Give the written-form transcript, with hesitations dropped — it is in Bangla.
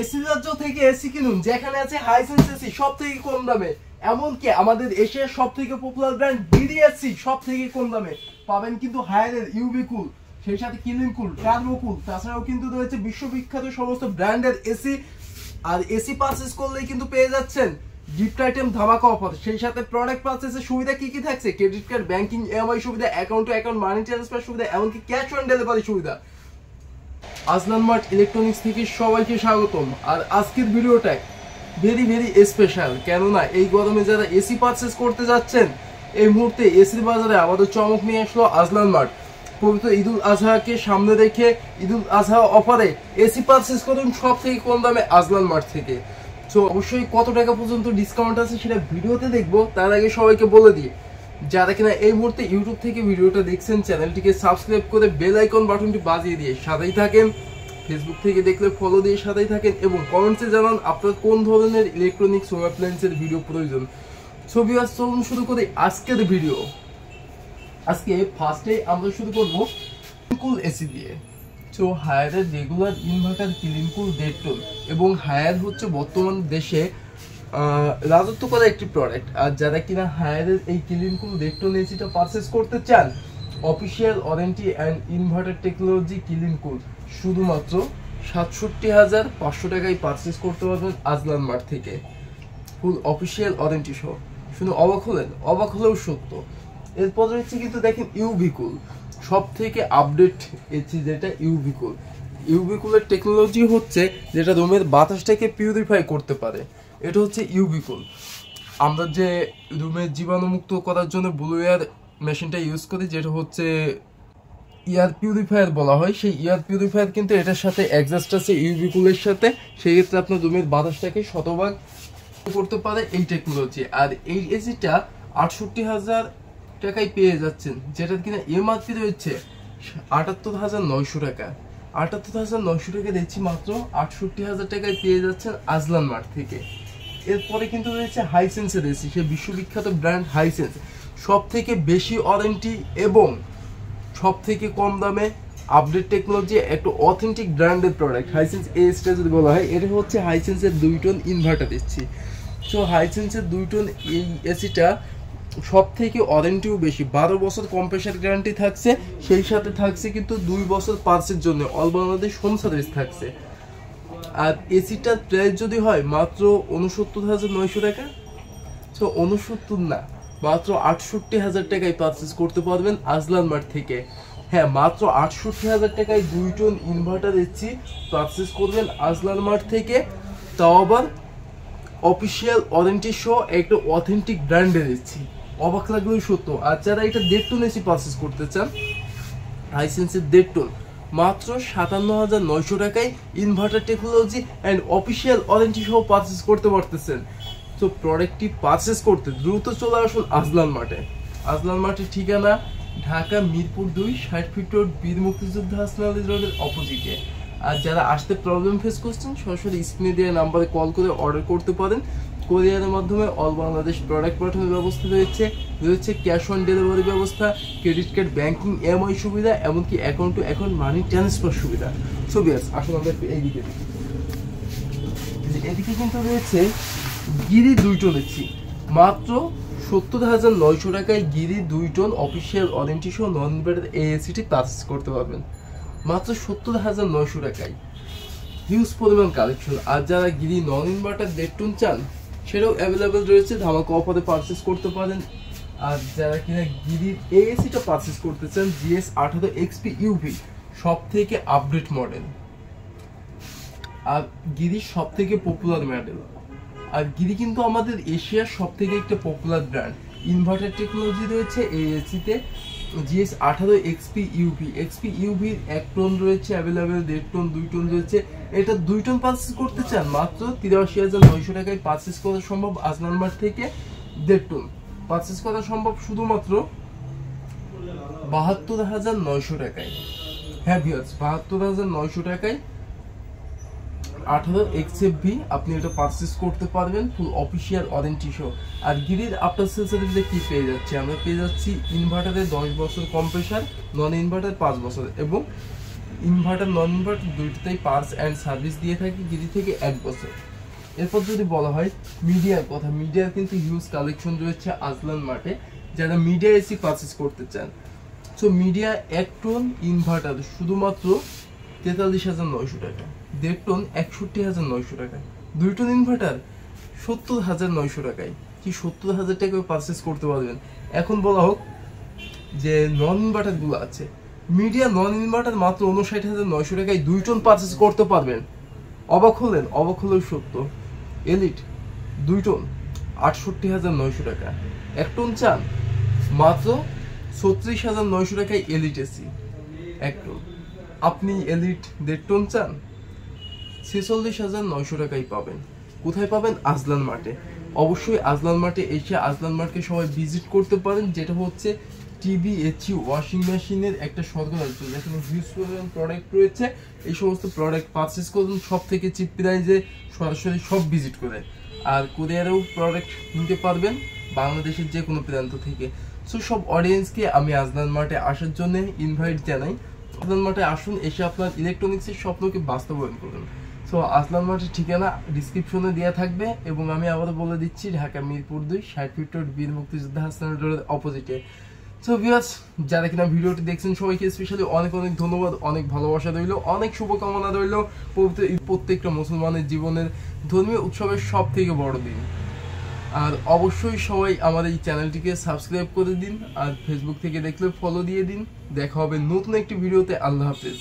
এসি রাজ্য থেকে এসি কিনুন, যেখানে আছে হাইসেন্স এসি সব থেকে কম দামে। এমনকি আমাদের এশিয়ার সব থেকে পপুলার ব্র্যান্ড গিরি এসি সব থেকে কম দামে পাবেন কিন্তু হায়ারের ইউভি কুল, সেই সাথে কিলিং কুল, টার্বো কুল, তাছাড়াও কিন্তু রয়েছে বিশ্ববিখ্যাত সমস্ত ব্র্যান্ডের এসি। আর এসি পারচেজ করলেই কিন্তু পেয়ে যাচ্ছেন গিফট আইটেম ধামাকা অফার। সেই সাথে প্রোডাক্ট পারচেজের সুবিধা কি কি থাকছে? ক্রেডিট কার্ড, ব্যাংকিং, ইএমআই সুবিধা, account two account money transfer সুবিধা, এমনকি ক্যাশ অন ডেলিভারি সুবিধা। আজলান মার্ট ইলেকট্রনিক্স থেকে সবাইকে স্বাগতম। আর আজকের ভিডিওটায় ভেরি স্পেশাল, কেননা এই গরমে যারা এসি পারচেজ করতে যাচ্ছেন, এই মুহূর্তে এসির বাজারে আমাদের চমক নিয়ে আসলো আজলান মার্ট। পবিত্র ঈদুল আজহাকে সামনে রেখে ঈদুল আজহা অফারে এসি পারচেজ করুন সব থেকে কম দামে আজলান মার্ট থেকে। তো অবশ্যই কত টাকা পর্যন্ত ডিসকাউন্ট আছে সেটা ভিডিওতে দেখবো। তার আগে সবাইকে বলে দিই, যারা কিনা এই মুহূর্তে ইউটিউব থেকে ভিডিওটা দেখছেন, চ্যানেলটিকে সাবস্ক্রাইব করে বেল আইকন বাটনটি বাজিয়ে দিয়ে সাথেই থাকেন। ফেসবুক থেকে দেখলে ফলো দিয়ে সাথেই থাকেন এবং কমেন্টসে জানান আপনার কোন ধরনের ইলেকট্রনিক্স হোম অ্যাপ্লায়েন্সের ভিডিও প্রয়োজন। ছবি আর চলুন শুরু করে আজকের ভিডিও। আজকে ফার্স্টে আমরা শুরু করবো কুল এসি দিয়ে। তো হায়ারের রেগুলার ইনভার্টার ক্লিন কুল ডেটন, এবং হায়ার হচ্ছে বর্তমান দেশে রাজত্ব করা একটি প্রোডাক্ট। আর যারা কিনা হায়ারের এই ক্লিন কুল ডেটন এসিটা পারচেজ করতে চান, official warranty and inverter technology clean কুল শুধুমাত্র ৬৭,৫০০ টাকায় পারচেজ করতে পারবেন আজলান মার্ট থেকে, ফুল অফিসিয়াল ওয়ারেন্টি সহ। শুধু অবাক হলেন? অবাক হলেও সত্য। এরপর রয়েছে কিন্তু দেখেন ইউভি কুল, সব থেকে আপডেট এসি যেটা ইউভি কুল। ইউভি কুলের টেকনোলজি হচ্ছে যেটা রুমের বাতাসটাকে পিউরিফাই করতে পারে, এটা হচ্ছে ইউভি কুল। আমরা যে রুমের জীবাণুমুক্ত করার জন্য ব্লু এয়ার মেশিনটা ইউজ করি, যেটা হচ্ছে এয়ার পিউরিফায়ার বলা হয়, সেই এয়ার পিউরিফায়ার কিন্তু এটার সাথে অ্যাডজাস্ট আছে ইউভি কুলের সাথে। সেই ক্ষেত্রে আপনার রুমের বাতাসটাকে শতভাগ করতে পারে এই টেকনোলজি। আর এই এসিটা ৬৮,০০০ টাকায় পেয়ে যাচ্ছেন, যেটা কিনা এমআরপি রয়েছে ৭৮,৯০০ টাকা। ৭৮,৯০০ টাকা দিচ্ছি মাত্র ৬৮,০০০ টাকায় পেয়ে যাচ্ছেন আজলান মার্ট থেকে। এরপরে কিন্তু রয়েছে হাইসেন্সের এসি, সে বিশ্ববিখ্যাত ব্র্যান্ড হাইসেন্স, সব থেকে বেশি ওয়ারেন্টি এবং সব থেকে কম দামে আপডেট টেকনোলজি, একটা অথেন্টিক ব্র্যান্ডের প্রোডাক্ট। হাইসেন্স এসিটা যদি বলা হয়, এটা হচ্ছে হাইসেন্সের 2 টন ইনভার্টার দিচ্ছি। সো হাইসেন্সের 2 টন এই এসিটা সব থেকে ওয়ারেন্টিও বেশি, 12 বছর কম্প্রেসার গ্যারান্টি থাকছে, সেই সাথে থাকছে কিন্তু 2 বছর পার্সের জন্য অল বাংলাদেশ হোম সার্ভিস থাকছে। আর এসিটার প্রাইস যদি হয় মাত্র ৬৯,৯০০ টাকা, সো ৬৯ না, মাত্র ৬৮,০০০ টাকায় পারচেজ করতে পারবেন আজলান মার্ট থেকে। হ্যাঁ, মাত্র ৬৮,০০০ টাকায় 2 টন ইনভার্টার এসি পারচেজ করবেন আজলান মার্ট থেকে, তাও আবার অফিসিয়াল ওয়ারেন্টি সহ একটা অথেন্টিক ব্র্যান্ডের এসি। অবাক লাগলেও সত্য। আর যারা এটা 1.5 টন এসি পারচেজ করতে চান, হাইসেন্সের 1.5 টন মাত্র ৫৭,৯০০ টাকায় inverter technology and official warranty সহ পারচেজ করতে পারতেছেন। তো প্রোডাক্টটি পারচেজ করতে দ্রুত চলে আসুন আজলান মার্টে। আজলান মার্টের ঠিকানা ঢাকা মিরপুর 2, ৬০ ফিট রোড, বীর মুক্তিযোদ্ধা হাসনাত আলী রোডের অপোজিটে। আর যারা আসতে প্রবলেম ফেস করছেন, সরাসরি স্ক্রিনে দেওয়া নাম্বারে কল করে অর্ডার করতে পারেন। কোরিয়ারের মাধ্যমে অল বাংলাদেশ প্রোডাক্ট পাঠানোর ব্যবস্থা রয়েছে ক্যাশ অন ডেলিভারি ব্যবস্থা, ক্রেডিট কার্ড, ব্যাংকিং, ইএমআই সুবিধা, এমনকি account two account money transfer সুবিধা। সো বিয়ার্স, আসুন আমরা এইদিকে দেখি। এদিকে কিন্তু রয়েছে গিরি 2 টন এসি, মাত্র ৭০,৯০০ টাকায় গিরি 2 টন অফিসিয়াল ওয়ারেন্টি সহ নন ইনভার্টার এই এসিটি পারচেজ করতে পারবেন মাত্র ৭০,৯০০ টাকায়। হিউজ পরিমাণ কালেকশন। আর যারা গিরি নন ইনভার্টার 1.5 টন চান, সেটাও অ্যাভেলেবেল রয়েছে, ধামাকা অফারে পারচেজ করতে পারেন। আর যারা কিনা গিরির এই এসিটা পারচেজ করতে চান, GS18 XP UV সব থেকে আপডেট মডেল, আর গিরির সব থেকে পপুলার মডেল। আর গিরি কিন্তু আমাদের এশিয়ার সব থেকে একটা পপুলার ব্র্যান্ড। ইনভার্টার টেকনোলজি রয়েছে এই এসিতে, GS18 XP UV 1 টন রয়েছে অ্যাভেলেবেল, 1.5 টন, 2 টন রয়েছে। এটা 2 টন পারচেজ করতে চান, মাত্র ৮৩,৯০০ টাকায় পারচেজ করা সম্ভব আজলান মার্ট থেকে। 1.5 টন পারচেজ করা সম্ভব শুধুমাত্র ৭২,৯০০ টাকায়। হ্যাঁ ভিউয়ার্স, ৭২,৯০০ টাকায় 18 XFV আপনি এটা পারচেজ করতে পারবেন, ফুল অফিসিয়াল ওয়ারেন্টি সহ। আর গিরির আফটার সেল সার্ভিসে কি পেয়ে যাচ্ছি? আমরা পেয়ে যাচ্ছি ইনভার্টারে 10 বছর কম্প্রেসার, নন ইনভার্টার 5 বছর, এবং ইনভার্টার নন ইনভার্টার দুইটাতেই পার্টস অ্যান্ড সার্ভিস দিয়ে থাকি যদি থেকে 1 বছর। এরপর যদি বলা হয় মিডিয়ার কথা, মিডিয়ার কিন্তু হিউজ কালেকশন রয়েছে আজলান মার্টে, যারা মিডিয়া এসি পারচেস করতে চান। সো মিডিয়া 1 টন ইনভার্টার শুধুমাত্র 43,900 টাকা, 1.5 টন 61,900 টাকা, 2 টন ইনভার্টার 70,900 টাকায়, কি 70,000 টাকায় পারচেস করতে পারবেন। এখন বলা হোক যে নন ইনভার্টার গুলো আছে, মিডিয়া নন ইনভার্টার মাত্র 59,900 টাকায় 2 টন পারচেস করতে পারবেন। অবাক হলেন? অবাক হলেও সত্য। এলিট 2 টন 68,900 টাকা, 1 টন চান মাত্র 36,900 টাকায় এলিট এসি 1 টন। আপনি এলিট 1.5 টন চান 46,900 টাকায় পাবেন। কোথায় পাবেন? আজলান মার্টে। অবশ্যই আজলান মার্টে এসে আজলান মার্টকে সবাই ভিজিট করতে পারেন, যেটা হচ্ছে টিভি, এসি, ওয়াশিং মেশিনের একটা সরবরাহ, যেখানে হিউজ পরিমাণ প্রোডাক্ট রয়েছে। এই সমস্ত প্রোডাক্ট পারচেস করুন সব থেকে চিপ প্রাইসে, সরাসরি সব ভিজিট করে। আর কুরিয়ারেও প্রোডাক্ট নিতে পারবেন বাংলাদেশের যে কোনো প্রান্ত থেকে। সো সব অডিয়েন্সকে আমি আজলান মার্টে আসার জন্য ইনভাইট জানাই। আজলান মার্টে আসুন, এসে আপনার ইলেকট্রনিক্সের স্বপ্নকে বাস্তবায়ন করুন। সো আজলান মার্টের ঠিকানা ডিসক্রিপশনে দেওয়া থাকবে, এবং আমি আবারও বলে দিচ্ছি, ঢাকা মিরপুর 2 60 ফিট রোড, বীর মুক্তিযোদ্ধা হাসান রোডের অপোজিটে। সো ভিউয়ার্স, যারা কিনা ভিডিওটি দেখছেন সবাইকে স্পেশালি অনেক অনেক ধন্যবাদ, অনেক ভালোবাসা রইল, অনেক শুভকামনা রইল। প্রত্যেকটা মুসলমানের জীবনের ধর্মীয় উৎসবের সব থেকে বড় দিন। আর অবশ্যই সবাই আমার এই চ্যানেলটিকে সাবস্ক্রাইব করে দিন, আর ফেসবুক থেকে দেখলে ফলো দিয়ে দিন। দেখা হবে নতুন একটি ভিডিওতে। আল্লাহ হাফেজ।